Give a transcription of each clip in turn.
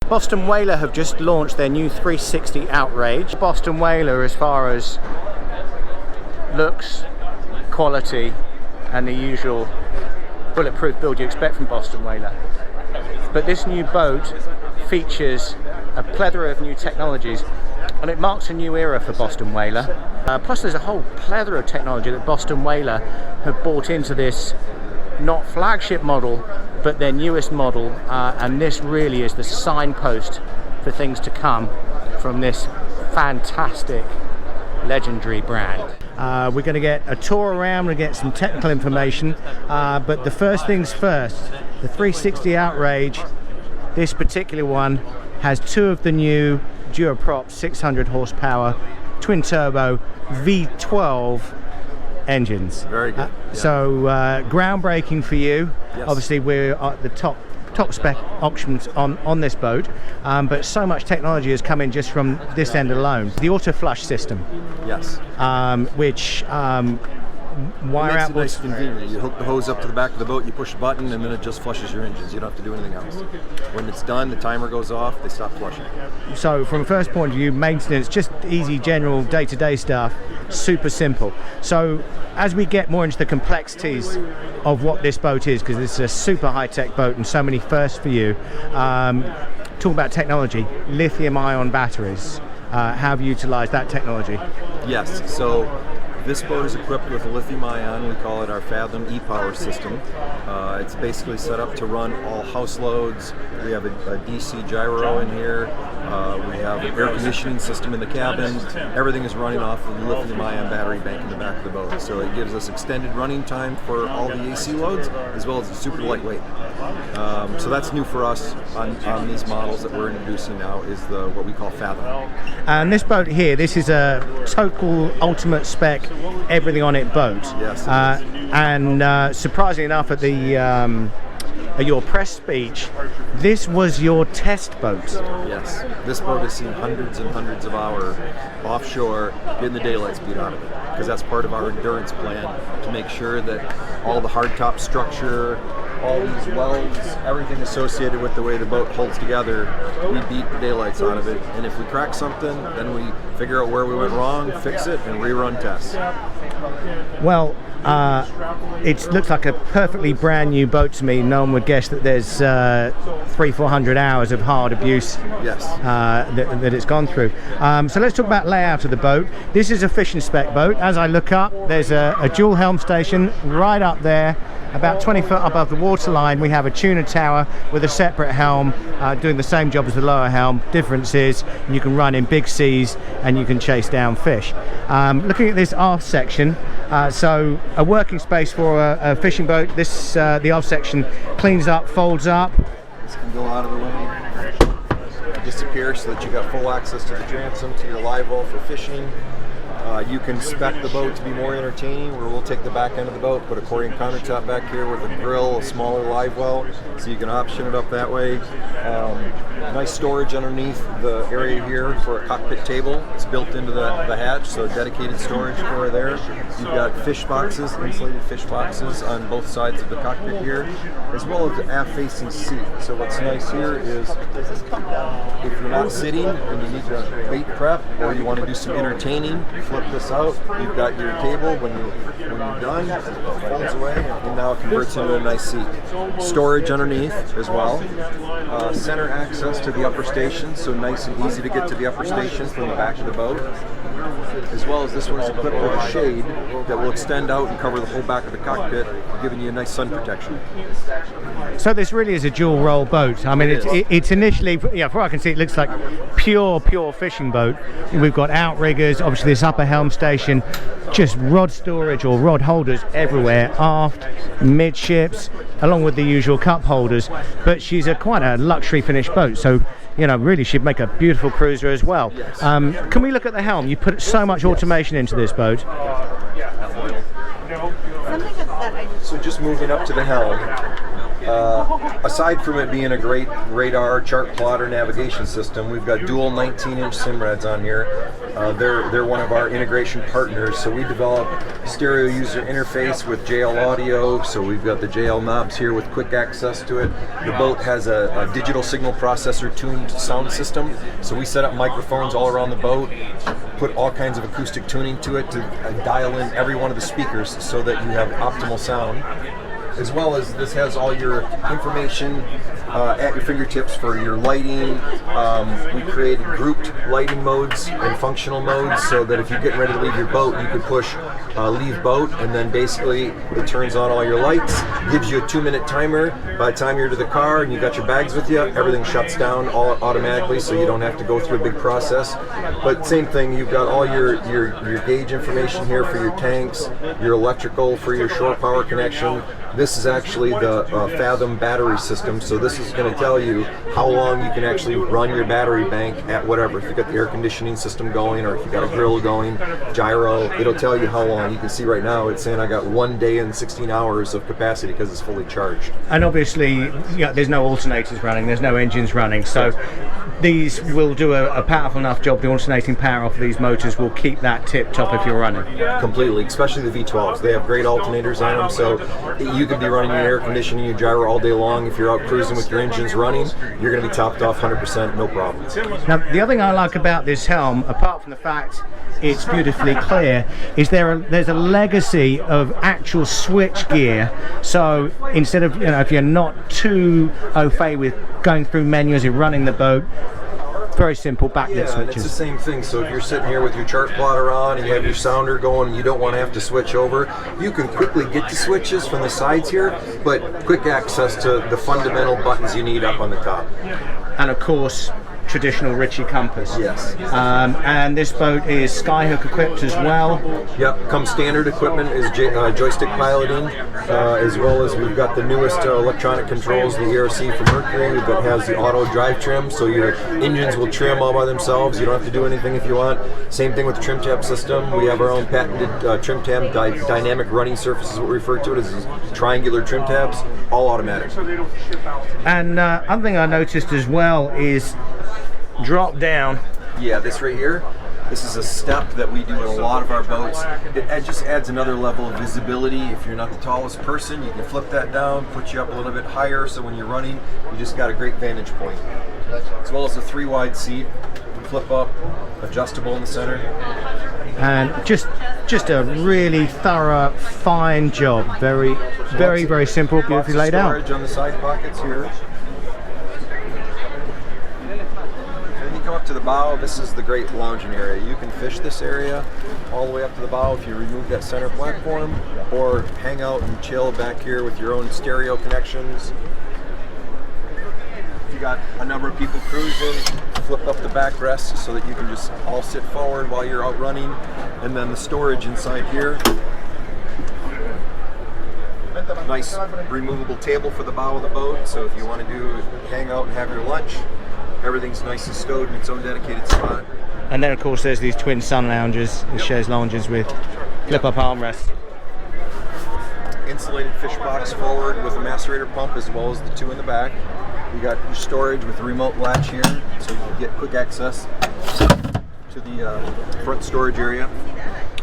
Boston Whaler have just launched their new 360 Outrage. Boston Whaler, as far as looks, quality, and the usual bulletproof build you expect from Boston Whaler. But this new boat features a plethora of new technologies, and it marks a new era for Boston Whaler. Plus there's a whole plethora of technology that Boston Whaler have bought into this, not flagship model, but their newest model, and this really is the signpost for things to come from this fantastic, legendary brand. We're going to get a tour around, we're going to get some technical information, but the first things first, the 360 Outrage, this particular one, has two of the new Duoprop 600 horsepower twin turbo V12 engines. Very good. So groundbreaking for you. Yes. Obviously we're at the top spec options on this boat, but so much technology has come in just from this end alone. The auto flush system. Yes. Which wire out. Nice and convenient. You hook the hose up to the back of the boat, you push a button, and then it just flushes your engines. You don't have to do anything else. When it's done, the timer goes off, they stop flushing. So from a first point of view, maintenance, just easy general day-to-day stuff, super simple. So as we get more into the complexities of what this boat is, because this is a super high-tech boat and so many firsts for you, talk about technology, lithium-ion batteries. How have you utilized that technology? Yes, so this boat is equipped with a lithium-ion. We call it our Fathom e-power system. It's basically set up to run all house loads. We have a DC gyro in here. We have an air conditioning system in the cabin. Everything is running off of the lithium-ion battery bank in the back of the boat. So it gives us extended running time for all the AC loads, as well as it's super lightweight. So that's new for us on these models that we're introducing now, is what we call Fathom. And this boat here, this is a total ultimate spec, everything on it boat. Yes. And surprisingly enough, at your press speech, this was your test boat. Yes. This boat has seen hundreds and hundreds of hours offshore, getting the daylight speed out of it, because that's part of our endurance plan, to make sure that all the hardtop structure, all these welds, everything associated with the way the boat holds together, we beat the daylights out of it. And if we crack something, then we figure out where we went wrong, fix it, and rerun tests. Well, it looks like a perfectly brand new boat to me. No one would guess that there's 300-400 hours of hard abuse. Yes. That it's gone through. So let's talk about layout of the boat. This is a fishing spec boat. As I look up, there's a dual helm station right up there, about 20 foot above the waterline. We have a tuna tower with a separate helm, doing the same job as the lower helm. Difference is you can run in big seas and you can chase down fish. Looking at this aft section, so a working space for a fishing boat. This the aft section cleans up, folds up. This can go out of the way, disappear, so that you got full access to the transom, to your live well for fishing. You can spec the boat to be more entertaining, where we'll take the back end of the boat, put a accordion countertop back here with a grill, a smaller live well, so you can option it up that way. Nice storage underneath the area here for a cockpit table. It's built into the hatch, so dedicated storage for there. You've got fish boxes, insulated fish boxes on both sides of the cockpit here, as well as the aft-facing seat. So what's nice here is, if you're not sitting and you need to bait prep, or you want to do some entertaining, flip this out. You've got your table. When you're done, it folds away, and now it converts into a nice seat. Storage underneath as well. Center access to the upper station, so nice and easy to get to the upper station from the back of the boat. As well as this one is equipped with a shade that will extend out and cover the whole back of the cockpit, giving you a nice sun protection. So this really is a dual role boat. I mean, it's initially, yeah, from what I can see, it looks like pure fishing boat. We've got outriggers, obviously this upper helm station, just rod storage or rod holders everywhere, aft, midships, along with the usual cup holders. But she's quite a luxury finished boat, so really should make a beautiful cruiser as well. Yes. Can we look at the helm? You put so much automation into this boat. So just moving up to the helm, Aside from it being a great radar, chart plotter, navigation system, we've got dual 19-inch Simrads on here. They're one of our integration partners, so we develop stereo user interface with JL audio, so we've got the JL knobs here with quick access to it. The boat has a digital signal processor tuned sound system, so we set up microphones all around the boat, put all kinds of acoustic tuning to it to dial in every one of the speakers so that you have optimal sound. As well as this has all your information at your fingertips for your lighting. We created grouped lighting modes and functional modes so that if you're getting ready to leave your boat, you could push leave boat, and then basically it turns on all your lights, gives you a 2-minute timer. By the time you're to the car and you got your bags with you, everything shuts down all automatically, so you don't have to go through a big process. But same thing, you've got all your gauge information here for your tanks, your electrical for your shore power connection. This is actually the Fathom battery system, so this is going to tell you how long you can actually run your battery bank at whatever. If you've got the air conditioning system going, or if you've got a grill going, gyro, it'll tell you how long. You can see right now it's saying I got 1 day and 16 hours of capacity because it's fully charged. And obviously, there's no alternators running, there's no engines running, so these will do a powerful enough job. The alternating power off of these motors will keep that tip top if you're running. Completely, especially the V12s. They have great alternators on them, so you could be running your air conditioning, your gyro all day long. If you're out cruising with your engines running, you're going to be topped off 100%, no problem. Now, the other thing I like about this Helm, apart from the fact it's beautifully clear, is there's a legacy of actual switch gear. So instead of, if you're not too au fait with going through menus and running the boat, very simple backlit switches. It's the same thing. So if you're sitting here with your chart plotter on and you have your sounder going and you don't want to have to switch over, you can quickly get to switches from the sides here, but quick access to the fundamental buttons you need up on the top. And of course, traditional Ritchie compass. Yes. And this boat is skyhook equipped as well. Yep, come standard equipment is joystick piloting, as well as we've got the newest electronic controls, the ERC from Mercury that has the auto drive trim, so your engines will trim all by themselves. You don't have to do anything if you want. Same thing with the trim tab system. We have our own patented trim tab, dynamic running surface is what we refer to it as, triangular trim tabs, all automatic. And other thing I noticed as well is drop down. Yeah, this right here, this is a step that we do in a lot of our boats. It just adds another level of visibility. If you're not the tallest person, you can flip that down, put you up a little bit higher, so when you're running, you just got a great vantage point. As well as a 3-wide seat, flip up, adjustable in the center. And just a really thorough, fine job. Very simple, beautifully laid out. Storage on the side pockets here. Come up to the bow, this is the great lounging area. You can fish this area all the way up to the bow if you remove that center platform, or hang out and chill back here with your own stereo connections. If you got a number of people cruising, flip up the backrest so that you can just all sit forward while you're out running. And then the storage inside here. Nice removable table for the bow of the boat, so if you want to hang out and have your lunch, everything's nice and stowed in its own dedicated spot. And then of course there's these twin sun lounges and chaise lounges with flip-up armrests. Insulated fish box forward with a macerator pump, as well as the 2 in the back. You got your storage with the remote latch here, so you can get quick access to the front storage area.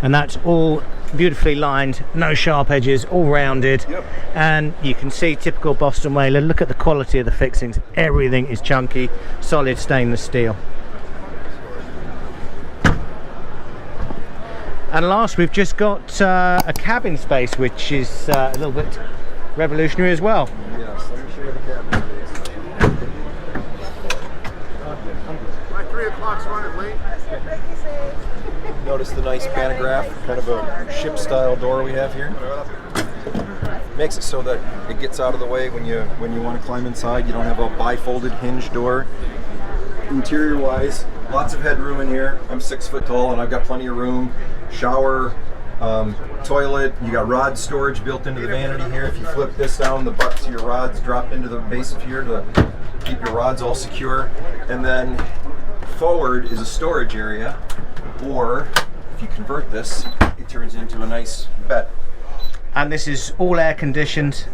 And that's all beautifully lined, no sharp edges, all rounded. Yep. And you can see typical Boston whaler. Look at the quality of the fixings. Everything is chunky, solid stainless steel. And last, we've just got a cabin space, which is a little bit revolutionary as well. Yes, let me show you the cabin space. My 3 o'clock's running late. Notice the nice pantograph, kind of a ship-style door we have here. Makes it so that it gets out of the way when you want to climb inside. You don't have a bifolded hinge door. Interior-wise, lots of headroom in here. I'm 6 foot tall and I've got plenty of room. Shower, toilet. You got rod storage built into the vanity here. If you flip this down, the butts of your rods drop into the base of here to keep your rods all secure. And then forward is a storage area. Or if you convert this, it turns into a nice bed. And this is all air conditioned.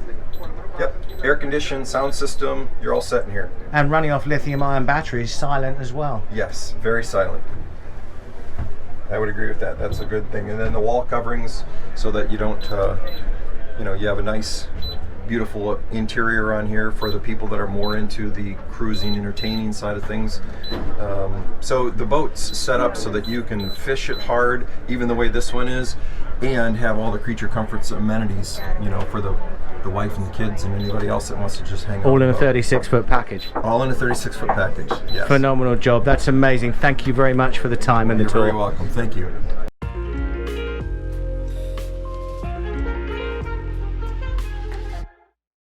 Yep. air conditioned, sound system, you're all set in here. And running off lithium-ion batteries, silent as well. Yes, very silent. I would agree with that. That's a good thing. And then the wall coverings, so that you don't, you know, you have a nice, beautiful interior on here for the people that are more into the cruising, entertaining side of things. So the boat's set up so that you can fish it hard, even the way this one is, and have all the creature comforts and amenities, you know, for the wife and the kids and anybody else that wants to just hang out. All in a 36-foot package. All in a 36-foot package, yes. Phenomenal job. That's amazing. Thank you very much for the time and the You're tour. very welcome. Thank you.